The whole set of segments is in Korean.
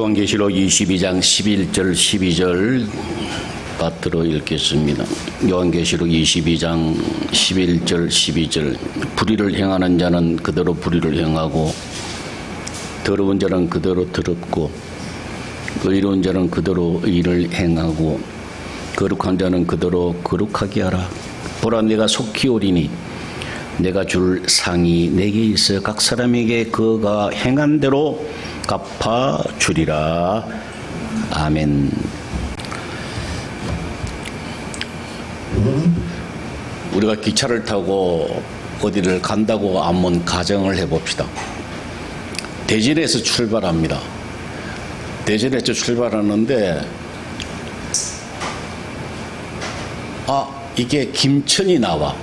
요한계시록 22장 11절 12절 받들어 읽겠습니다. 요한계시록 22장 11절 12절 불의를 행하는 자는 그대로 불의를 행하고 더러운 자는 그대로 더럽고 의로운 자는 그대로 의를 행하고 거룩한 자는 그대로 거룩하게 하라. 보라, 내가 속히 오리니 내가 줄 상이 내게 있어 각 사람에게 그가 행한 대로 갚아주리라. 아멘. 우리가 기차를 타고 어디를 간다고 한번 가정을 해봅시다. 대전에서 출발합니다. 대전에서 출발하는데 이게 김천이 나와.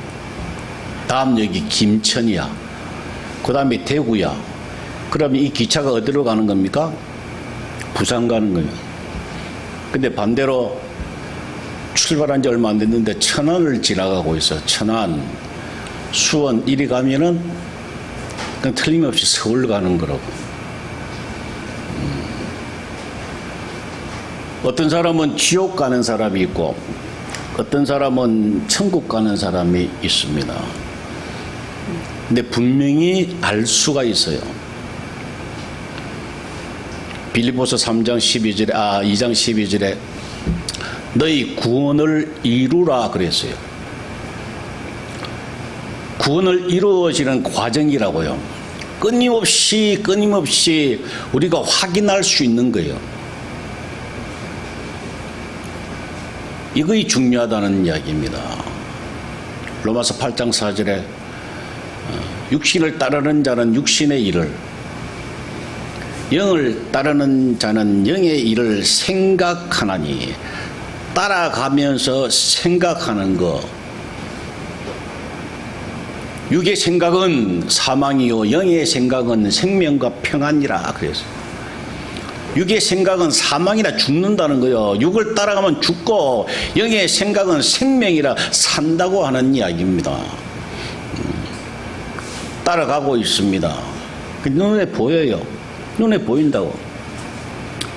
다음 역이 김천이야. 그 다음에 대구야. 그러면 이 기차가 어디로 가는 겁니까? 부산 가는 거예요. 근데 반대로 출발한 지 얼마 안 됐는데 천안을 지나가고 있어. 천안, 수원 이리 가면은 그냥 틀림없이 서울 가는 거라고. 어떤 사람은 지옥 가는 사람이 있고 어떤 사람은 천국 가는 사람이 있습니다. 근데 분명히 알 수가 있어요. 빌립보서 3장 12절에 2장 12절에 너희 구원을 이루라 그랬어요. 구원을 이루어지는 과정이라고요. 끊임없이 우리가 확인할 수 있는 거예요. 이것이 중요하다는 이야기입니다. 로마서 8장 4절에 육신을 따르는 자는 육신의 일을, 영을 따르는 자는 영의 일을 생각하나니, 따라가면서 생각하는 것. 육의 생각은 사망이요 영의 생각은 생명과 평안이라 그랬어요. 육의 생각은 사망이라 죽는다는 거예요. 육을 따라가면 죽고 영의 생각은 생명이라 산다고 하는 이야기입니다. 따라가고 있습니다. 눈에 보여요. 눈에 보인다고.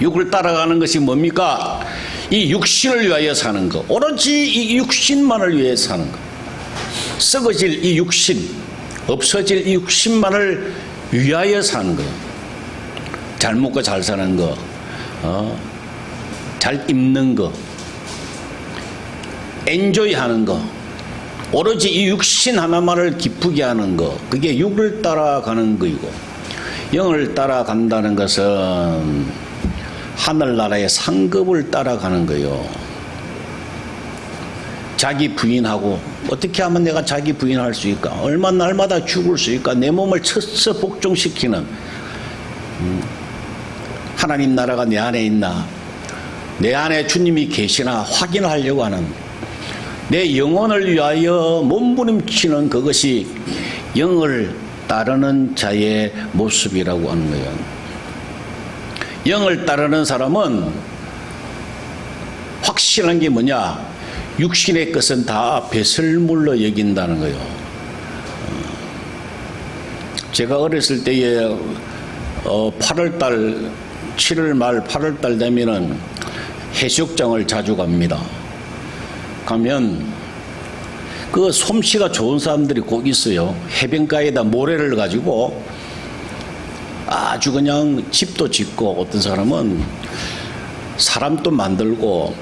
육을 따라가는 것이 뭡니까? 이 육신을 위하여 사는 것. 오로지 이 육신만을 위해 사는 것. 썩어질 이 육신, 없어질 이 육신만을 위하여 사는 것. 잘 먹고 잘 사는 거, 잘 입는 거, 엔조이 하는 거, 오로지 이 육신 하나만을 기쁘게 하는 거, 그게 육을 따라가는 거이고, 영을 따라간다는 것은 하늘나라의 상급을 따라가는 거예요. 자기 부인하고 어떻게 하면 내가 자기 부인할 수 있을까? 날마다 죽을 수 있을까? 내 몸을 처서 복종시키는 하나님 나라가 내 안에 있나? 내 안에 주님이 계시나 확인하려고 하는, 내 영혼을 위하여 몸부림치는 그것이 영을 따르는 자의 모습이라고 하는 거예요. 영을 따르는 사람은 확실한 게 뭐냐? 육신의 것은 다 배설물로 여긴다는 거예요. 제가 어렸을 때에 8월달 7월 말 8월달 되면은 해수욕장을 자주 갑니다. 가면 그 솜씨가 좋은 사람들이 꼭 있어요. 해변가에다 모래를 가지고 아주 그냥 집도 짓고, 어떤 사람은 사람도 만들고,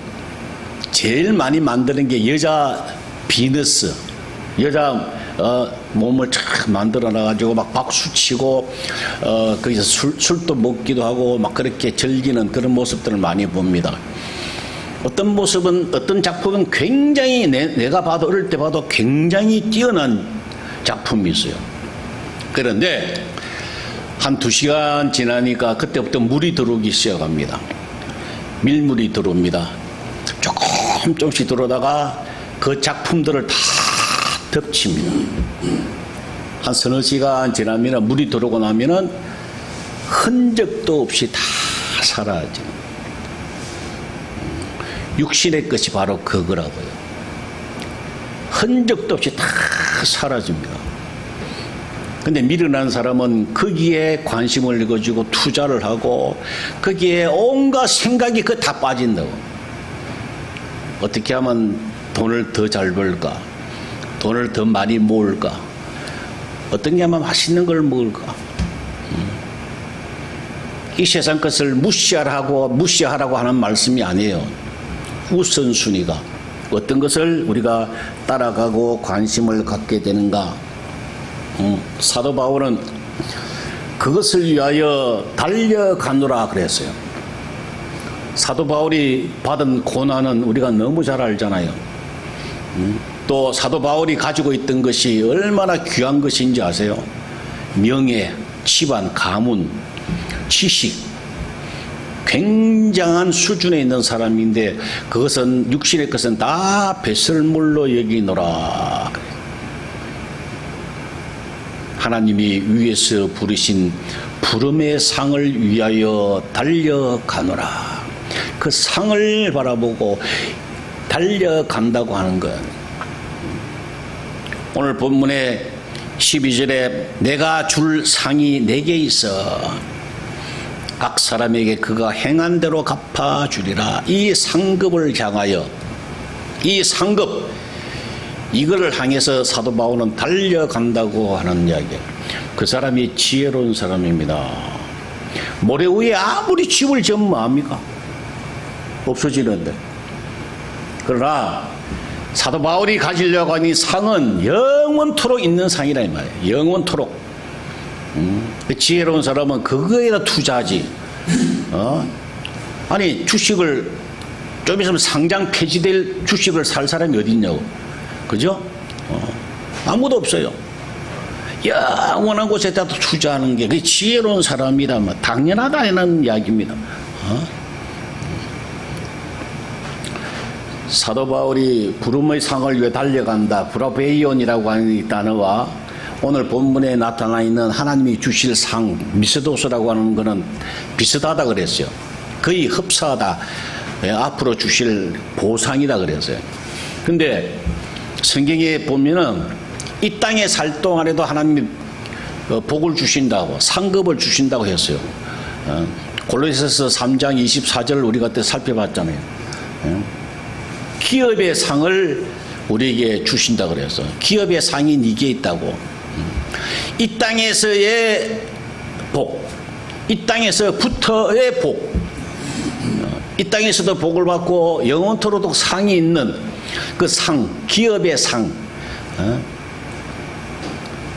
제일 많이 만드는 게 여자 비너스, 여자 몸을 쫙 만들어 놔가지고 막 박수 치고 거기서 술도 먹기도 하고 막 그렇게 즐기는 그런 모습들을 많이 봅니다. 어떤 모습은, 어떤 작품은 굉장히 내가 봐도 어릴 때 봐도 굉장히 뛰어난 작품이 있어요. 그런데 한 2시간 지나니까 그때부터 물이 들어오기 시작합니다. 밀물이 들어옵니다. 조금씩 들어오다가 그 작품들을 다 덮칩니다. 한 서너 시간 지나면 물이 들어오고 나면은 흔적도 없이 다 사라져요. 육신의 것이 바로 그거라고요. 흔적도 없이 다 사라집니다. 근데 미련한 사람은 거기에 관심을 가지고 투자를 하고 거기에 온갖 생각이 그 다 빠진다고. 어떻게 하면 돈을 더 잘 벌까? 돈을 더 많이 모을까? 어떻게 하면 맛있는 걸 먹을까? 이 세상 것을 무시하라고 하는 말씀이 아니에요. 우선순위가 어떤 것을 우리가 따라가고 관심을 갖게 되는가? 사도 바울은 그것을 위하여 달려가노라 그랬어요. 사도 바울이 받은 고난은 우리가 너무 잘 알잖아요. 또 사도 바울이 가지고 있던 것이 얼마나 귀한 것인지 아세요? 명예, 집안, 가문, 지식, 굉장한 수준에 있는 사람인데 그것은 육신의 것은 다 배설물로 여기노라. 하나님이 위에서 부르신 부름의 상을 위하여 달려가노라. 그 상을 바라보고 달려간다고 하는 것. 오늘 본문의 12절에 내가 줄 상이 내게 있어 각 사람에게 그가 행한 대로 갚아주리라. 이 상급을 향하여, 이 상급, 이거를 향해서 사도 바울은 달려간다고 하는 이야기예요. 그 사람이 지혜로운 사람입니다. 모래 위에 아무리 집을 지으면 뭐합니까? 없어지는데. 그러나 사도 바울이 가지려고 하는 이 상은 영원토록 있는 상이라 이 말이에요. 영원토록. 지혜로운 사람은 그거에다 투자하지. 아니 주식을 좀 있으면 상장 폐지될 주식을 살 사람이 어디 있냐고. 그죠? 아무도 없어요. 영원한 곳에다 투자하는 게 그게 지혜로운 사람이다. 뭐 당연하다는 이야기입니다. 사도 바울이 부름의 상을 위해 달려간다. 브라베이온이라고 하는 이 단어와 오늘 본문에 나타나 있는 하나님이 주실 상, 미스도스라고 하는 것은 비슷하다 그랬어요. 거의 흡사하다. 앞으로 주실 보상이다 그랬어요. 근데 성경에 보면은 이 땅에 살 동안에도 하나님이 복을 주신다고, 상급을 주신다고 했어요. 골로새서 3장 24절을 우리가 그때 살펴봤잖아요. 기업의 상을 우리에게 주신다 그래서 기업의 상이 네게 있다고. 이 땅에서의 복, 이 땅에서부터의 복, 이 땅에서도 복을 받고 영원토록도 상이 있는 그 상, 기업의 상.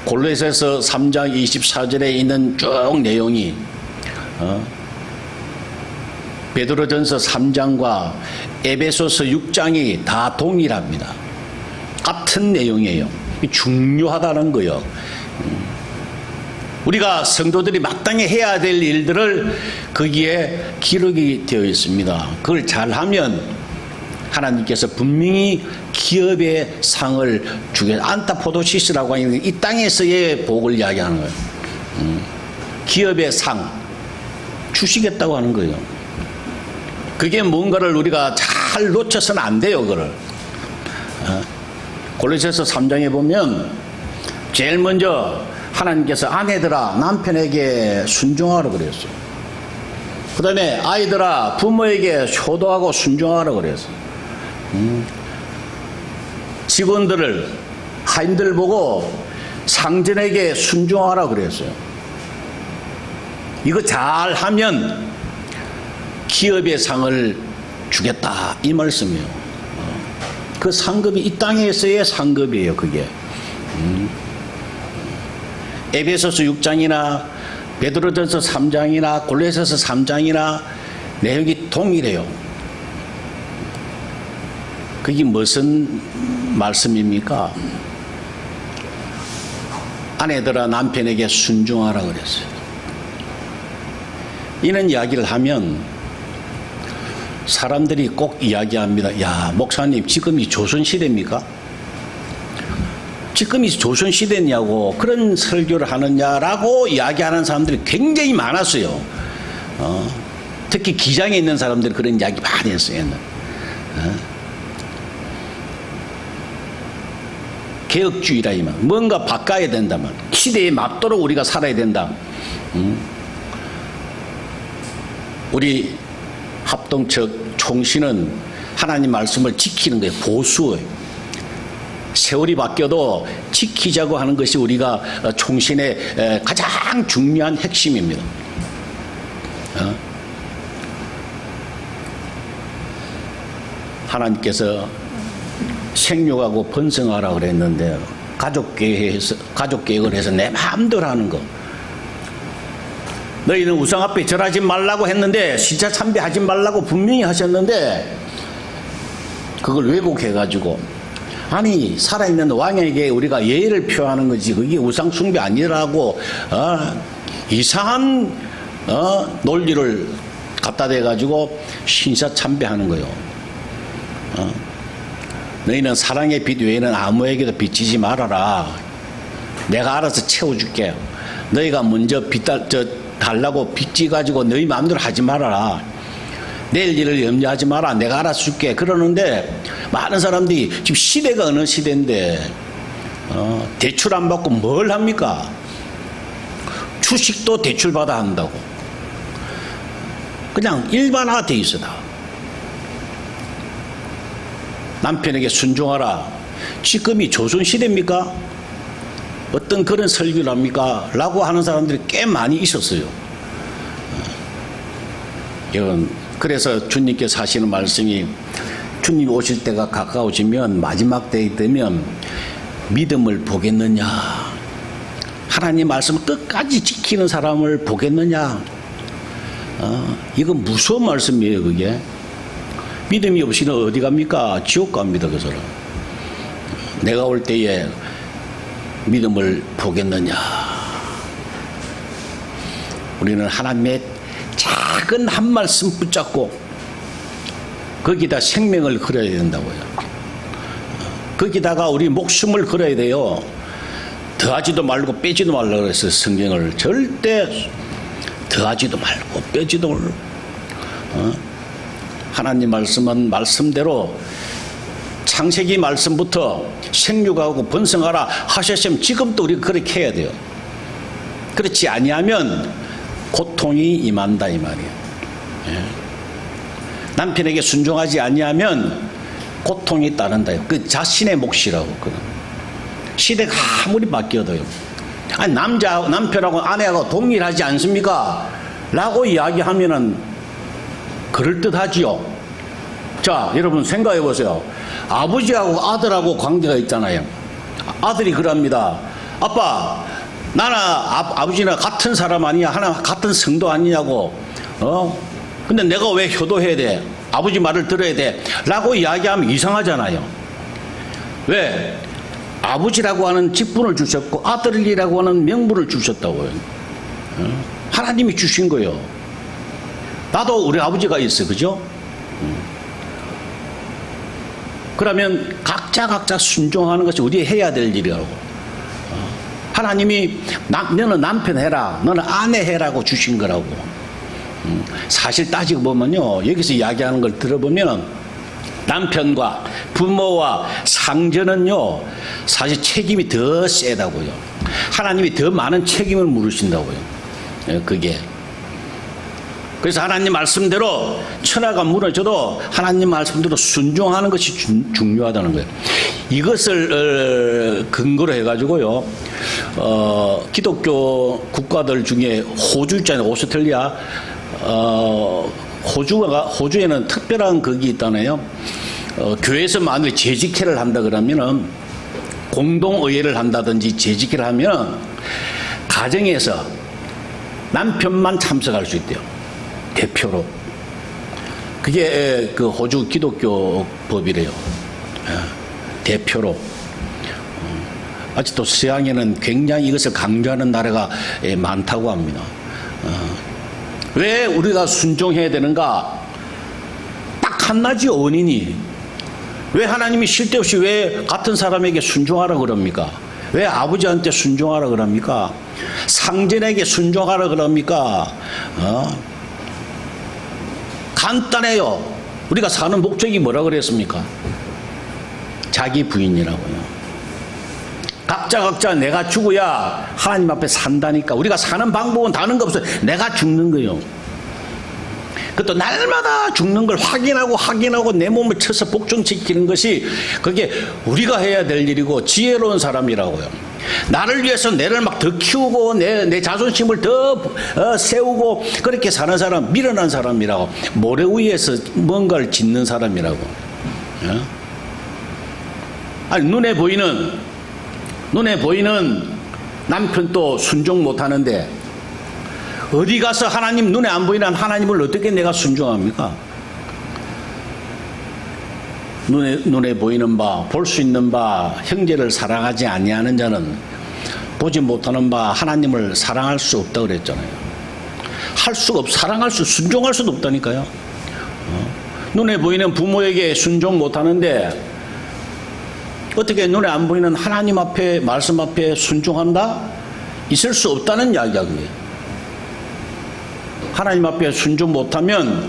골로새서 3장 24절에 있는 쭉 내용이 베드로전서 3장과 에베소서 6장이 다 동일합니다. 같은 내용이에요. 중요하다는 거예요. 우리가 성도들이 마땅히 해야 될 일들을 거기에 기록이 되어 있습니다. 그걸 잘하면 하나님께서 분명히 기업의 상을 주겠다. 안타포도시스라고 하는 이 땅에서의 복을 이야기하는 거예요. 기업의 상 주시겠다고 하는 거예요. 그게 뭔가를 우리가 잘 놓쳐서는 안 돼요. 그걸 골로새서 3장에 보면 제일 먼저 하나님께서 아내들아 남편에게 순종하라 그랬어요. 그 다음에 아이들아 부모에게 효도하고 순종하라 그랬어요. 직원들을 하인들 보고 상전에게 순종하라 그랬어요. 이거 잘하면 기업의 상을 주겠다 이 말씀이에요. 그 상급이 이 땅에서의 상급이에요. 그게 에베소서 6장이나 베드로전서 3장이나 골로새서 3장이나 내용이 동일해요. 그게 무슨 말씀입니까? 아내들아 남편에게 순종하라 그랬어요. 이런 이야기를 하면 사람들이 꼭 이야기합니다. 야, 목사님 지금이 조선시대입니까? 지금이 조선시대냐고 그런 설교를 하느냐라고 이야기하는 사람들이 굉장히 많았어요. 특히 기장에 있는 사람들이 그런 이야기 많이 했어요. 개혁주의라 이만. 뭔가 바꿔야 된다면 시대에 맞도록 우리가 살아야 된다. 우리 합동측 총신은 하나님 말씀을 지키는 거예요. 보수예요. 세월이 바뀌어도 지키자고 하는 것이 우리가 총신의 가장 중요한 핵심입니다. 하나님께서 생육하고 번성하라 그랬는데 가족계획을 해서 내 마음대로 하는 거. 너희는 우상 앞에 절하지 말라고 했는데 시자 참배하지 말라고 분명히 하셨는데 그걸 왜곡해가지고 아니 살아있는 왕에게 우리가 예의를 표하는 거지 그게 우상 숭배 아니라고 이상한 논리를 갖다 대가지고 신사 참배하는 거예요. 너희는 사랑의 빛 외에는 아무에게도 비치지 말아라. 내가 알아서 채워줄게. 너희가 먼저 달라고 빚지 가지고 너희 마음대로 하지 말아라. 내일 일을 염려하지 마라. 내가 알아서 줄게. 그러는데 많은 사람들이 지금 시대가 어느 시대인데 대출 안 받고 뭘 합니까? 주식도 대출 받아 한다고. 그냥 일반화돼 있어 다. 남편에게 순종하라. 지금이 조선시대입니까? 어떤 그런 설교를 합니까? 라고 하는 사람들이 꽤 많이 있었어요. 그래서 주님께서 하시는 말씀이 주님 오실 때가 가까워지면 마지막 때이 되면 믿음을 보겠느냐? 하나님 말씀을 끝까지 지키는 사람을 보겠느냐? 이건 무서운 말씀이에요, 그게. 믿음이 없이는 어디 갑니까? 지옥 갑니다, 그 사람. 내가 올 때에 믿음을 보겠느냐? 우리는 하나님의 작은 한 말씀 붙잡고 거기다 생명을 걸어야 된다고요. 거기다가 우리 목숨을 걸어야 돼요. 더하지도 말고 빼지도 말라고 그랬어요. 성경을 절대 더하지도 말고 빼지도 말고. 하나님 말씀은 말씀대로 창세기 말씀부터 생육하고 번성하라 하셨으면 지금도 우리가 그렇게 해야 돼요. 그렇지 아니하면 고통이 임한다 이 말이에요. 남편에게 순종하지 아니하면 고통이 따른다. 그 자신의 몫이라고. 시대가 아무리 바뀌어도요. 아니 남편하고 아내하고 동일하지 않습니까? 라고 이야기하면은 그럴듯하지요. 자, 여러분 생각해 보세요. 아버지하고 아들하고 관계가 있잖아요. 아들이 그럽니다. 아빠, 나는 아버지나 같은 사람 아니냐? 하나 같은 성도 아니냐고. 근데 내가 왜 효도해야 돼? 아버지 말을 들어야 돼? 라고 이야기하면 이상하잖아요. 왜? 아버지라고 하는 직분을 주셨고 아들이라고 하는 명분을 주셨다고요. 하나님이 주신 거예요. 나도 우리 아버지가 있어, 그죠? 그러면 각자 순종하는 것이 우리 해야 될 일이라고. 하나님이 너는 남편 해라, 너는 아내 해라고 주신 거라고. 사실 따지고 보면요, 여기서 이야기하는 걸 들어보면 남편과 부모와 상전은요, 사실 책임이 더 세다고요. 하나님이 더 많은 책임을 물으신다고요. 그게. 그래서 하나님 말씀대로 천하가 무너져도 하나님 말씀대로 순종하는 것이 중요하다는 거예요. 이것을 근거로 해가지고요, 기독교 국가들 중에 호주 있잖아요. 오스트레일리아. 호주에는 특별한 그게 있다네요. 교회에서 만약에 재직회를 한다 그러면은 공동의회를 한다든지 재직회를 하면 가정에서 남편만 참석할 수 있대요. 대표로. 그게 그 호주 기독교 법이래요. 대표로. 아직도 서양에는 굉장히 이것을 강조하는 나라가 많다고 합니다. 왜 우리가 순종해야 되는가? 딱 하나지 원인이. 왜 하나님이 쉴 데 없이 왜 같은 사람에게 순종하라 그럽니까? 왜 아버지한테 순종하라 그럽니까? 상전에게 순종하라 그럽니까? 간단해요. 우리가 사는 목적이 뭐라 그랬습니까? 자기 부인이라고요. 각자 내가 죽어야 하나님 앞에 산다니까. 우리가 사는 방법은 다른 거 없어요. 내가 죽는 거요. 그것도 날마다 죽는 걸 확인하고 내 몸을 쳐서 복종시키는 것이 그게 우리가 해야 될 일이고 지혜로운 사람이라고요. 나를 위해서 내를 막 더 키우고 내 자존심을 더 세우고 그렇게 사는 사람, 미련한 사람이라고. 모래 위에서 뭔가를 짓는 사람이라고. 아니, 눈에 보이는 남편도 순종 못하는데 어디 가서 하나님, 눈에 안 보이는 하나님을 어떻게 내가 순종합니까? 눈에 보이는 바, 볼 수 있는 바, 형제를 사랑하지 아니하는 자는 보지 못하는 바 하나님을 사랑할 수 없다고 그랬잖아요. 순종할 수도 없다니까요. 눈에 보이는 부모에게 순종 못하는데 어떻게 눈에 안 보이는 하나님 앞에, 말씀 앞에 순종한다? 있을 수 없다는 이야기야, 그게. 하나님 앞에 순종 못하면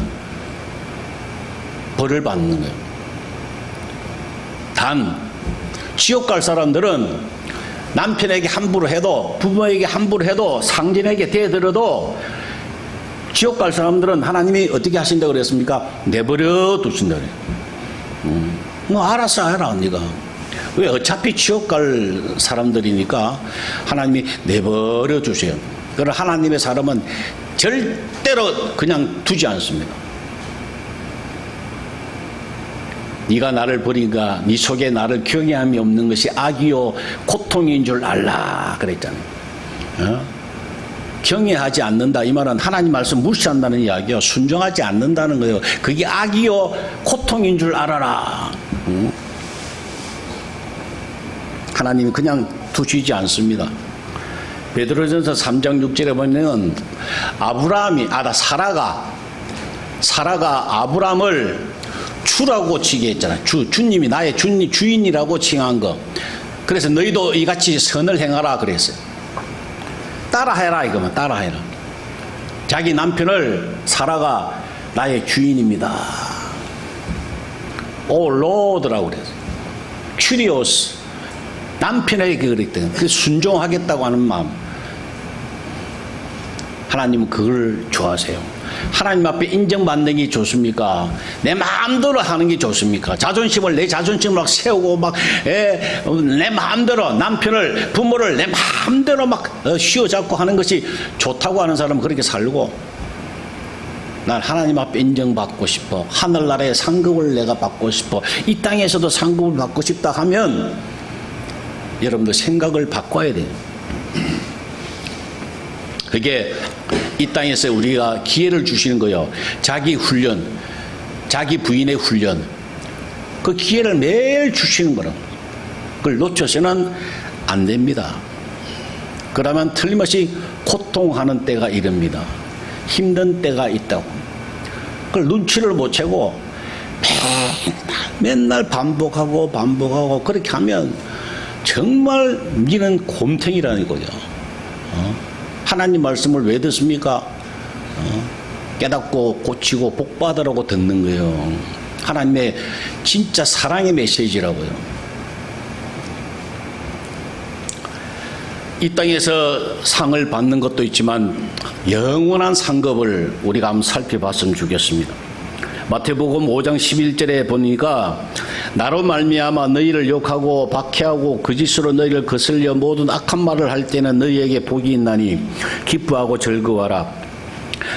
벌을 받는 거예요. 단 지옥 갈 사람들은 남편에게 함부로 해도, 부모에게 함부로 해도, 상진에게 대들어도 지옥 갈 사람들은 하나님이 어떻게 하신다고 그랬습니까? 내버려 두신다 그래요. 뭐 알아서 해라 네가. 왜? 어차피 지옥 갈 사람들이니까 하나님이 내버려 두세요. 그러나 하나님의 사람은 절대로 그냥 두지 않습니다. 네가 나를 버리니까 네 속에 나를 경외함이 없는 것이 악이요 고통인 줄 알라 그랬잖아요. 경외하지 않는다 이 말은 하나님 말씀 무시한다는 이야기요. 순종하지 않는다는 거예요. 그게 악이요 고통인 줄 알아라. 하나님이 그냥 두시지 않습니다. 베드로전서 3장 6절에 보면 사라가 아브람을 주라고 지게 했잖아요. 주님이 나의 주인이라고 칭한 거. 그래서 너희도 이같이 선을 행하라 그랬어요. 따라해라 이거면 따라해라. 자기 남편을 사라가 나의 주인입니다. 오 로드라고 그랬어요. 큐리오스. 남편에게 그랬대요. 그 순종하겠다고 하는 마음. 하나님은 그걸 좋아하세요. 하나님 앞에 인정받는 게 좋습니까? 내 마음대로 하는 게 좋습니까? 내 자존심을 막 세우고 내 마음대로 남편을, 부모를 내 마음대로 막 휘어잡고 하는 것이 좋다고 하는 사람은 그렇게 살고, 난 하나님 앞에 인정받고 싶어. 하늘나라의 상급을 내가 받고 싶어. 이 땅에서도 상급을 받고 싶다 하면 여러분들 생각을 바꿔야 돼요. 그게 이 땅에서 우리가 기회를 주시는 거예요. 자기 훈련, 자기 부인의 훈련, 그 기회를 매일 주시는 거라고. 그걸 놓쳐서는 안 됩니다. 그러면 틀림없이 고통하는 때가 이릅니다. 힘든 때가 있다고. 그걸 눈치를 못 채고 맨날 반복하고 그렇게 하면 정말 니는 곰탱이라는 거죠. 하나님 말씀을 왜 듣습니까? 깨닫고 고치고 복받으라고 듣는 거예요. 하나님의 진짜 사랑의 메시지라고요. 이 땅에서 상을 받는 것도 있지만 영원한 상급을 우리가 한번 살펴봤으면 좋겠습니다. 마태복음 5장 11절에 보니까 나로 말미암아 너희를 욕하고 박해하고 거짓으로 너희를 거슬려 모든 악한 말을 할 때는 너희에게 복이 있나니 기뻐하고 즐거워하라.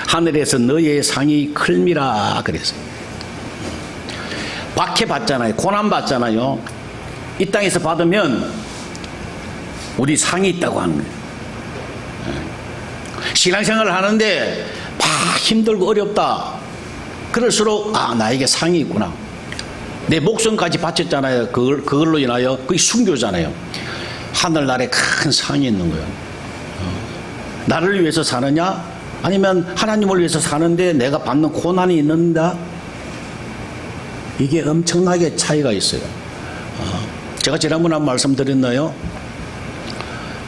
하늘에서 너희의 상이 클미라 그랬어요. 박해받잖아요. 고난받잖아요. 이 땅에서 받으면 우리 상이 있다고 하는 거예요. 신앙생활을 하는데 막 힘들고 어렵다. 그럴수록 나에게 상이 있구나. 내 목숨까지 바쳤잖아요. 그걸로 인하여 그게 순교잖아요. 하늘나라에 큰 상이 있는 거예요. 나를 위해서 사느냐? 아니면 하나님을 위해서 사는데 내가 받는 고난이 있는다? 이게 엄청나게 차이가 있어요. 제가 지난번에 말씀드렸나요?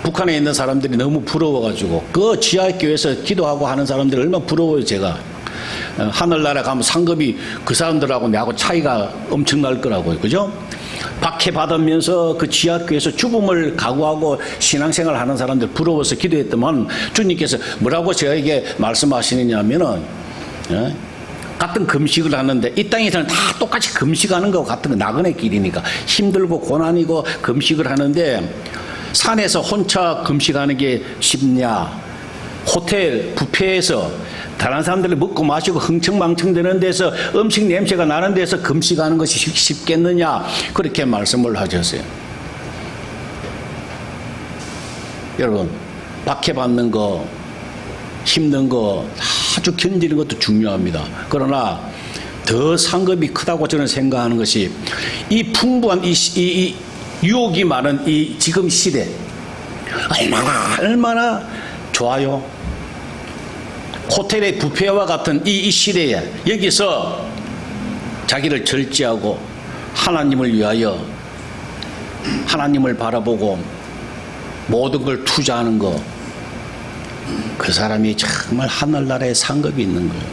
북한에 있는 사람들이 너무 부러워가지고 그 지하교회에서 기도하고 하는 사람들이 얼마나 부러워요. 제가 하늘나라 가면 상급이 그 사람들하고 내하고 차이가 엄청날 거라고요. 그죠? 박해받으면서 그 지하교에서 죽음을 각오하고 신앙생활 하는 사람들 부러워서 기도했더만 주님께서 뭐라고 저에게 말씀하시느냐 하면은, 같은 금식을 하는데 이 땅에서는 다 똑같이 금식하는 거 같은 거 나그네 길이니까 힘들고 고난이고 금식을 하는데 산에서 혼자 금식하는 게 쉽냐? 호텔 뷔페에서 다른 사람들이 먹고 마시고 흥청망청 되는 데서 음식 냄새가 나는 데서 금식하는 것이 쉽겠느냐? 그렇게 말씀을 하셨어요. 여러분, 박해받는 거, 힘든 거 아주 견디는 것도 중요합니다. 그러나 더 상급이 크다고 저는 생각하는 것이 이 풍부한 이 유혹이 많은 이 지금 시대 얼마나 좋아요. 호텔의 뷔페와 같은 이 시대에 여기서 자기를 절제하고 하나님을 위하여 하나님을 바라보고 모든 걸 투자하는 거, 그 사람이 정말 하늘나라에 상급이 있는 거예요.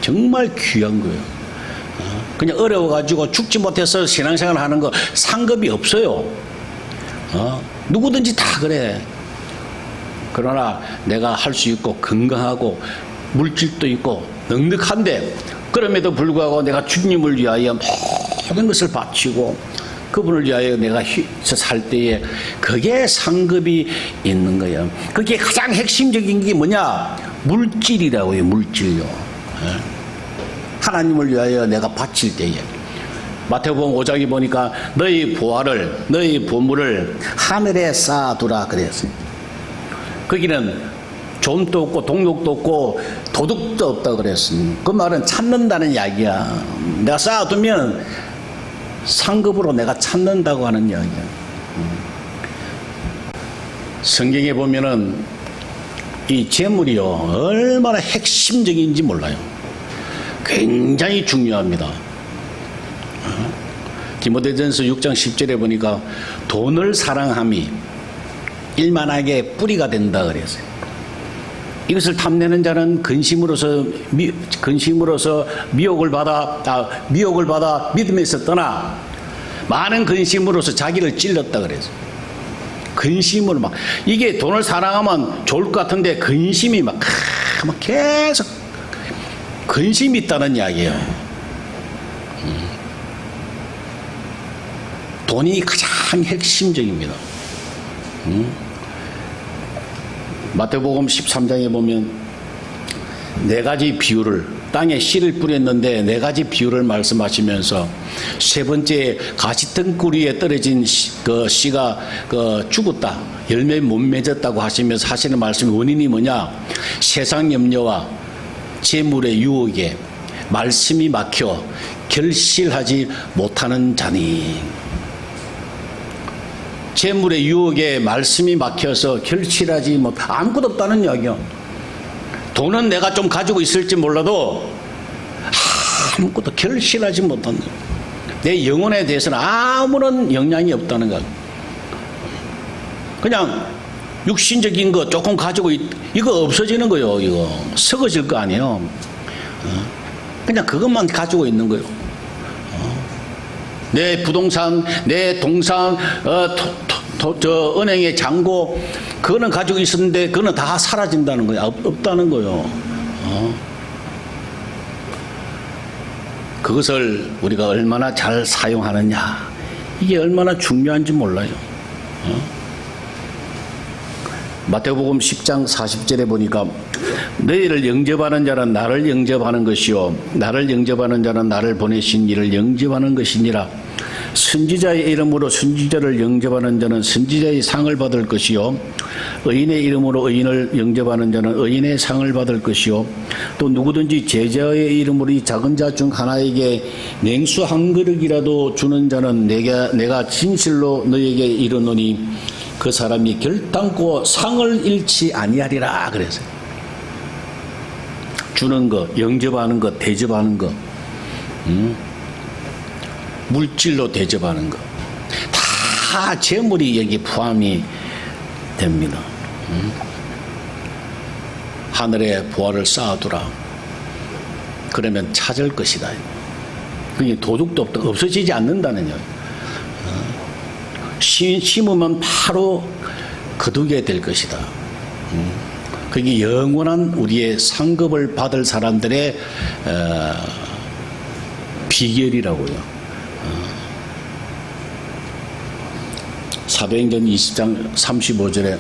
정말 귀한 거예요. 그냥 어려워가지고 죽지 못해서 신앙생활 하는 거 상급이 없어요. 누구든지 다 그래. 그러나 내가 할 수 있고 건강하고 물질도 있고 넉넉한데 그럼에도 불구하고 내가 주님을 위하여 모든 것을 바치고 그분을 위하여 내가 살 때에 그게 상급이 있는 거예요. 그게 가장 핵심적인 게 뭐냐? 물질이라고요. 물질요. 하나님을 위하여 내가 바칠 때에 마태복음 5장에 보니까 너희 보화를 너희 보물을 하늘에 쌓아두라 그랬어요. 거기는 좀도 없고 동력도 없고 도둑도 없다 그랬습니다. 그 말은 찾는다는 이야기야. 내가 쌓아두면 상급으로 내가 찾는다고 하는 이야기야. 성경에 보면은 이 재물이요 얼마나 핵심적인지 몰라요. 굉장히 중요합니다. 디모데전서 6장 10절에 보니까 돈을 사랑함이 일만하게 뿌리가 된다 그랬어요. 이것을 탐내는 자는 근심으로서 미혹을 받아 믿음에서 떠나 많은 근심으로서 자기를 찔렀다 그랬어요. 근심으로 막 이게 돈을 사랑하면 좋을 것 같은데 근심이 막 계속 근심이 있다는 이야기예요. 돈이 가장 핵심적입니다. 마태복음 13장에 보면 네 가지 비유를 땅에 씨를 뿌렸는데 네 가지 비유를 말씀하시면서 세 번째 가시등굴 위에 떨어진 그 씨가 죽었다 열매 못 맺었다고 하시면서 하시는 말씀의 원인이 뭐냐? 세상 염려와 재물의 유혹에 말씀이 막혀 결실하지 못하는 자니. 재물의 유혹에 말씀이 막혀서 결실하지 못, 아무것도 없다는 이야기요. 돈은 내가 좀 가지고 있을지 몰라도 아무것도 결실하지 못한다. 내 영혼에 대해서는 아무런 영향이 없다는 것. 그냥 육신적인 거 조금 가지고 이거 없어지는 거요. 이거 썩어질 거 아니에요. 그냥 그것만 가지고 있는 거요. 내 부동산, 내 동산, 은행의 잔고, 그거는 가지고 있었는데, 그거는 다 사라진다는 거야. 없다는 거요. 그것을 우리가 얼마나 잘 사용하느냐. 이게 얼마나 중요한지 몰라요. 마태복음 10장 40절에 보니까 너희를 영접하는 자는 나를 영접하는 것이요 나를 영접하는 자는 나를 보내신 이를 영접하는 것이니라. 선지자의 이름으로 선지자를 영접하는 자는 선지자의 상을 받을 것이요 의인의 이름으로 의인을 영접하는 자는 의인의 상을 받을 것이요 또 누구든지 제자의 이름으로 이 작은 자 중 하나에게 냉수 한 그릇이라도 주는 자는 내가 진실로 너에게 이르노니 그 사람이 결단코 상을 잃지 아니하리라 그랬어요. 주는 것, 영접하는 것, 대접하는 것, 물질로 대접하는 것, 다 재물이 여기 포함이 됩니다. 하늘에 보화를 쌓아두라. 그러면 찾을 것이다. 그게 도둑도 없어지지 않는다는 거예요. 심으면 바로 거두게 될 것이다. 그게 영원한 우리의 상급을 받을 사람들의 비결이라고요. 사도행전 20장 35절에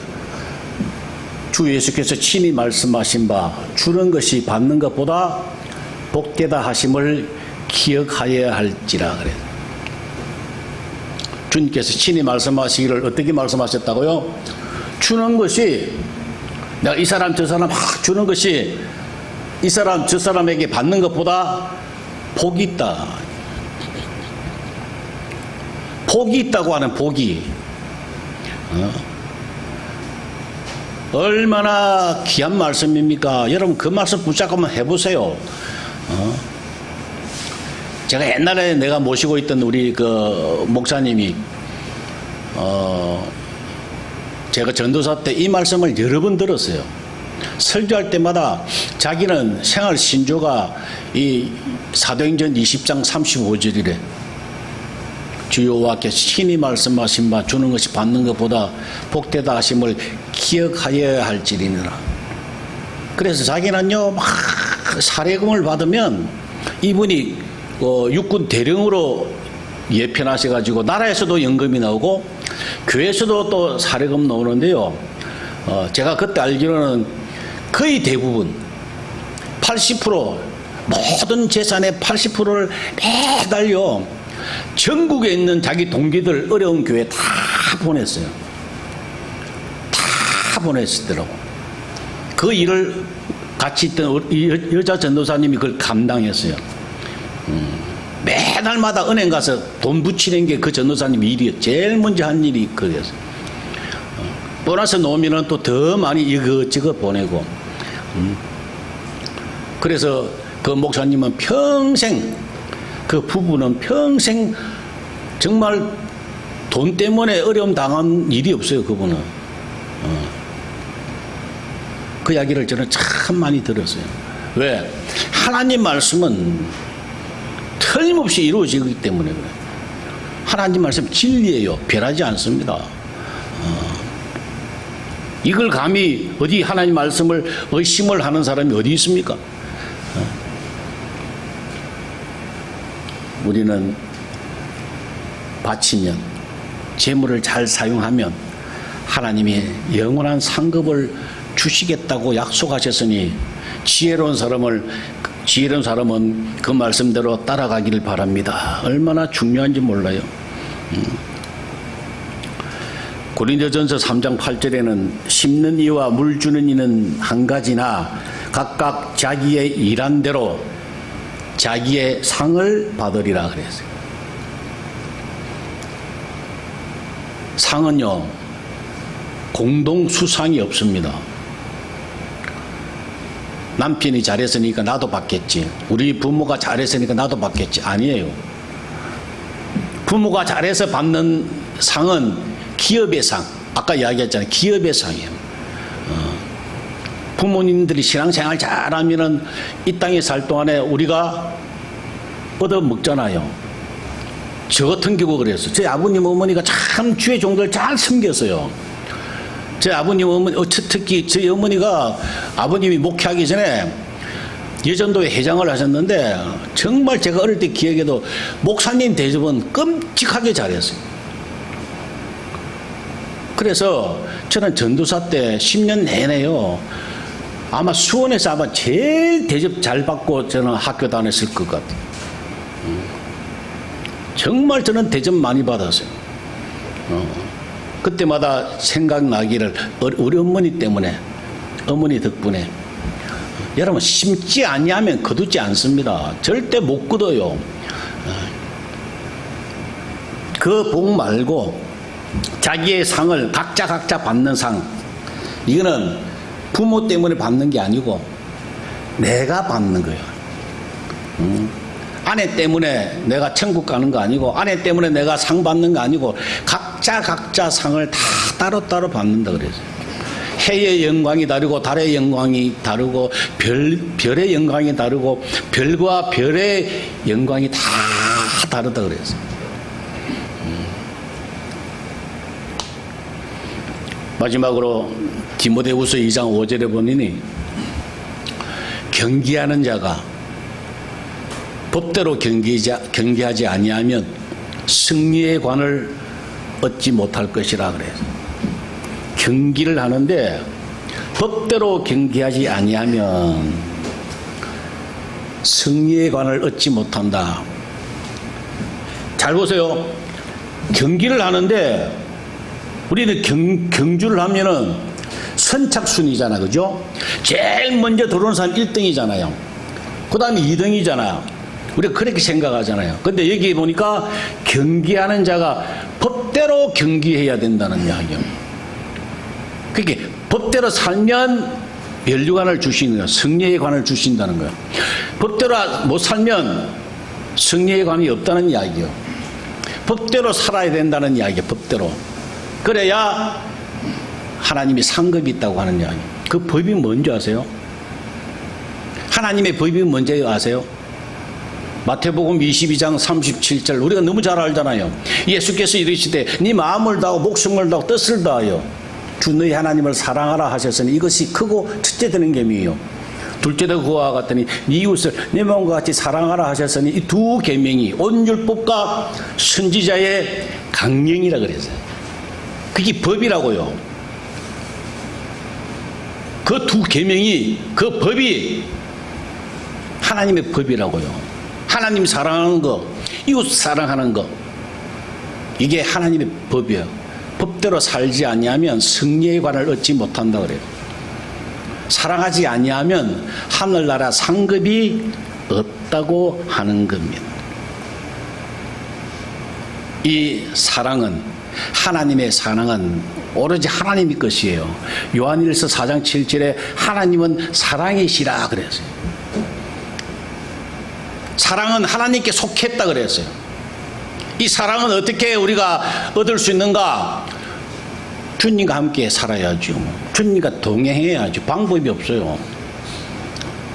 주 예수께서 친히 말씀하신 바 주는 것이 받는 것보다 복되다 하심을 기억하여야 할지라 그래. 주님께서 친히 말씀하시기를 어떻게 말씀하셨다고요? 주는 것이 내가 이 사람 저 사람 막 주는 것이 이 사람 저 사람에게 받는 것보다 복이 있다. 복이 있다고 하는 복이 얼마나 귀한 말씀입니까? 여러분 그 말씀 붙잡고 한번 해보세요. 제가 옛날에 내가 모시고 있던 우리 그 목사님이 제가 전도사 때 이 말씀을 여러 번 들었어요. 설교할 때마다 자기는 생활 신조가 이 사도행전 20장 35절이래. 주 여호와께서 친히 말씀하신 바 주는 것이 받는 것보다 복되다 하심을 기억하여야 할지니라. 그래서 자기는요 막 사례금을 받으면 이분이 육군 대령으로 예편하셔가지고 나라에서도 연금이 나오고 교회에서도 또 사례금 나오는데요. 제가 그때 알기로는 거의 대부분 80% 모든 재산의 80%를 매달려 전국에 있는 자기 동기들 어려운 교회 다 보냈어요. 다 보냈더라고. 그 일을 같이 있던 여자 전도사님이 그걸 감당했어요. 매달마다 은행 가서 돈 붙이는 게 그 전도사님 일이에요. 제일 먼저 한 일이 그랬어요. 보너스 놓으면 또 더 많이 이것저것 보내고. 그래서 그 목사님은 평생, 그 부부는 평생 정말 돈 때문에 어려움 당한 일이 없어요. 그분은. 그 이야기를 저는 참 많이 들었어요. 왜? 하나님 말씀은 틀림없이 이루어지기 때문에 그래요. 하나님 말씀 진리예요. 변하지 않습니다. 이걸 감히 어디 하나님 말씀을 의심을 하는 사람이 어디 있습니까? 우리는 바치면, 재물을 잘 사용하면 하나님이 영원한 상급을 주시겠다고 약속하셨으니 지혜로운 사람은 그 말씀대로 따라가기를 바랍니다. 얼마나 중요한지 몰라요. 고린도전서 3장 8절에는 심는 이와 물 주는 이는 한 가지나 각각 자기의 일한 대로 자기의 상을 받으리라 그랬어요. 상은요 공동 수상이 없습니다. 남편이 잘했으니까 나도 받겠지. 우리 부모가 잘했으니까 나도 받겠지. 아니에요. 부모가 잘해서 받는 상은 기업의 상. 아까 이야기했잖아요. 기업의 상이에요. 부모님들이 신앙생활 잘하면은 이 땅에 살 동안에 우리가 얻어먹잖아요. 저 같은 경우 그랬어요. 제 아버님 어머니가 참 주의 종들 잘 섬겼어요. 제 아버님 어머니, 특히 저희 어머니가 아버님이 목회하기 전에 예전도에 회장을 하셨는데 정말 제가 어릴 때 기억에도 목사님 대접은 끔찍하게 잘했어요. 그래서 저는 전도사 때 10년 내내요. 아마 수원에서 아마 제일 대접 잘 받고 저는 학교 다녔을 것 같아요. 정말 저는 대접 많이 받았어요. 그때마다 생각나기를 우리 어머니 때문에, 어머니 덕분에. 여러분 심지 아니하면 거두지 않습니다. 절대 못 거둬요. 그 복 말고 자기의 상을 각자 받는 상, 이거는 부모 때문에 받는 게 아니고 내가 받는 거예요. 아내 때문에 내가 천국 가는 거 아니고 아내 때문에 내가 상 받는 거 아니고 각자 상을 다 따로따로 받는다 그랬어요. 해의 영광이 다르고 달의 영광이 다르고 별의 영광이 다르고 별과 별의 영광이 다 다르다 그랬어요. 마지막으로 디모데후서 2장 5절에 보니 경계하는 자가 법대로 경계하지 아니하면 승리의 관을 얻지 못할 것이라 그래요. 경기를 하는데 법대로 경계하지 아니하면 승리의 관을 얻지 못한다. 잘 보세요. 경기를 하는데 우리는 경주를 하면은 선착순이잖아, 그죠? 제일 먼저 들어오는 사람 1등이잖아요. 그 다음에 2등이잖아요. 우리가 그렇게 생각하잖아요. 근데 여기 보니까 경기하는 자가 법대로 경기해야 된다는 이야기예요. 그렇게 법대로 살면 면류관을 주시는 거예요. 승리의 관을 주신다는 거예요. 법대로 못 살면 승리의 관이 없다는 이야기예요. 법대로 살아야 된다는 이야기예요. 법대로. 그래야 하나님이 상급이 있다고 하는 이야기. 그 법이 뭔지 아세요? 하나님의 법이 뭔지 아세요? 마태복음 22장 37절 우리가 너무 잘 알잖아요. 예수께서 이르시되 네 마음을 다하고 목숨을 다하고 뜻을 다하여 주 너희 하나님을 사랑하라 하셨으니 이것이 크고 첫째 되는 계명이요. 둘째도 그와 같더니 네 이웃을 내 마음과 같이 사랑하라 하셨으니 이 두 계명이 온 율법과 선지자의 강령이라 그랬어요. 그게 법이라고요. 그 두 계명이 그 법이 하나님의 법이라고요. 하나님 사랑하는 거, 이웃 사랑하는 거, 이게 하나님의 법이에요. 법대로 살지 아니하면 승리의 관을 얻지 못한다 그래요. 사랑하지 아니하면 하늘나라 상급이 없다고 하는 겁니다. 이 사랑은, 하나님의 사랑은 오로지 하나님의 것이에요. 요한일서 4장 7절에 하나님은 사랑이시라 그랬어요. 사랑은 하나님께 속했다 그랬어요. 이 사랑은 어떻게 우리가 얻을 수 있는가? 주님과 함께 살아야죠. 주님과 동행해야죠. 방법이 없어요.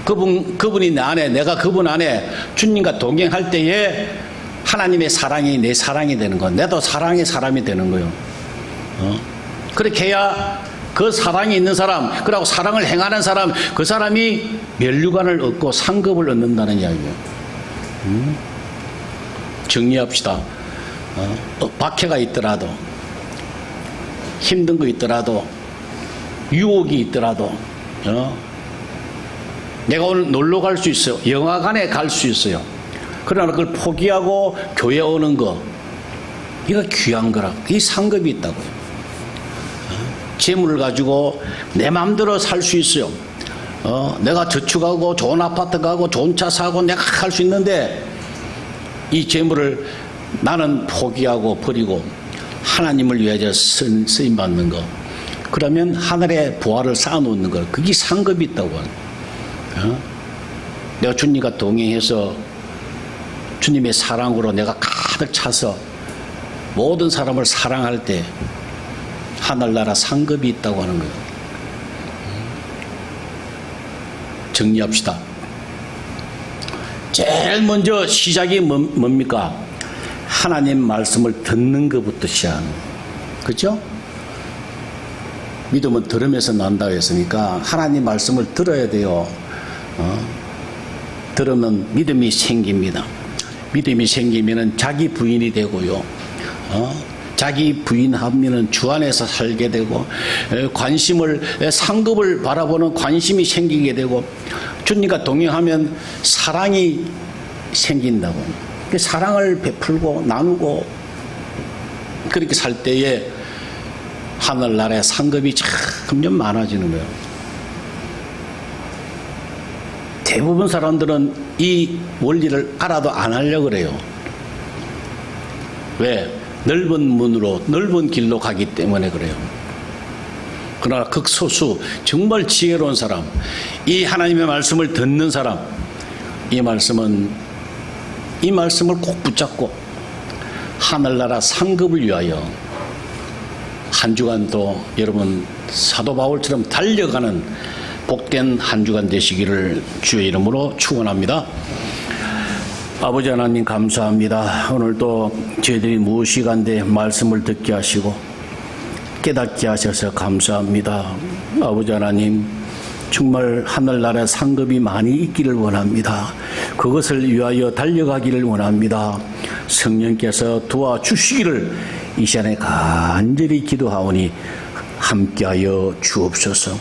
그분이 내 안에, 내가 그분 안에 주님과 동행할 때에 하나님의 사랑이 내 사랑이 되는 거, 나도 사랑의 사람이 되는 거예요. 그렇게 해야 그 사랑이 있는 사람, 그리고 사랑을 행하는 사람, 그 사람이 면류관을 얻고 상급을 얻는다는 이야기예요. 정리합시다. 박해가 있더라도, 힘든 거 있더라도, 유혹이 있더라도, 내가 오늘 놀러 갈 수 있어요. 영화관에 갈 수 있어요. 그러나 그걸 포기하고 교회 오는 거, 이거 귀한 거라. 이 상급이 있다고요. 재물을 가지고 내 마음대로 살 수 있어요. 내가 저축하고 좋은 아파트 가고 좋은 차 사고 내가 할 수 있는데 이 재물을 나는 포기하고 버리고 하나님을 위해서 쓰임 받는 거, 그러면 하늘에 보화를 쌓아놓는 거, 그게 상급이 있다고 하는. 내가 주님과 동행해서 주님의 사랑으로 내가 가득 차서 모든 사람을 사랑할 때 하늘나라 상급이 있다고 하는 거예요. 정리합시다. 제일 먼저 시작이 뭡니까? 하나님 말씀을 듣는 것부터 시작하는 거예요. 그렇죠? 믿음은 들음에서 난다고 했으니까 하나님 말씀을 들어야 돼요. 들으면 믿음이 생깁니다. 믿음이 생기면 자기 부인이 되고요. 자기 부인하면 주 안에서 살게 되고, 관심을, 상급을 바라보는 관심이 생기게 되고, 주님과 동행하면 사랑이 생긴다고. 사랑을 베풀고 나누고 그렇게 살 때에 하늘나라의 상급이 점점 많아지는 거예요. 대부분 사람들은 이 원리를 알아도 안 하려고 그래요. 왜? 넓은 문으로, 넓은 길로 가기 때문에 그래요. 그러나 극소수, 정말 지혜로운 사람, 이 하나님의 말씀을 듣는 사람, 이 말씀을 꼭 붙잡고 하늘나라 상급을 위하여 한 주간도 여러분 사도 바울처럼 달려가는 복된 한 주간 되시기를 주의 이름으로 축원합니다. 아버지 하나님 감사합니다. 오늘도 저희들이 무엇이간데 말씀을 듣게 하시고 깨닫게 하셔서 감사합니다. 아버지 하나님, 정말 하늘나라에 상급이 많이 있기를 원합니다. 그것을 위하여 달려가기를 원합니다. 성령께서 도와주시기를 이 시간에 간절히 기도하오니 함께하여 주옵소서.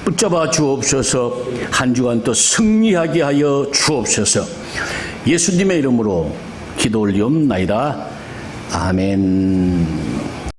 붙잡아 주옵소서. 한 주간 또 승리하게 하여 주옵소서. 예수님의 이름으로 기도 올리옵나이다. 아멘.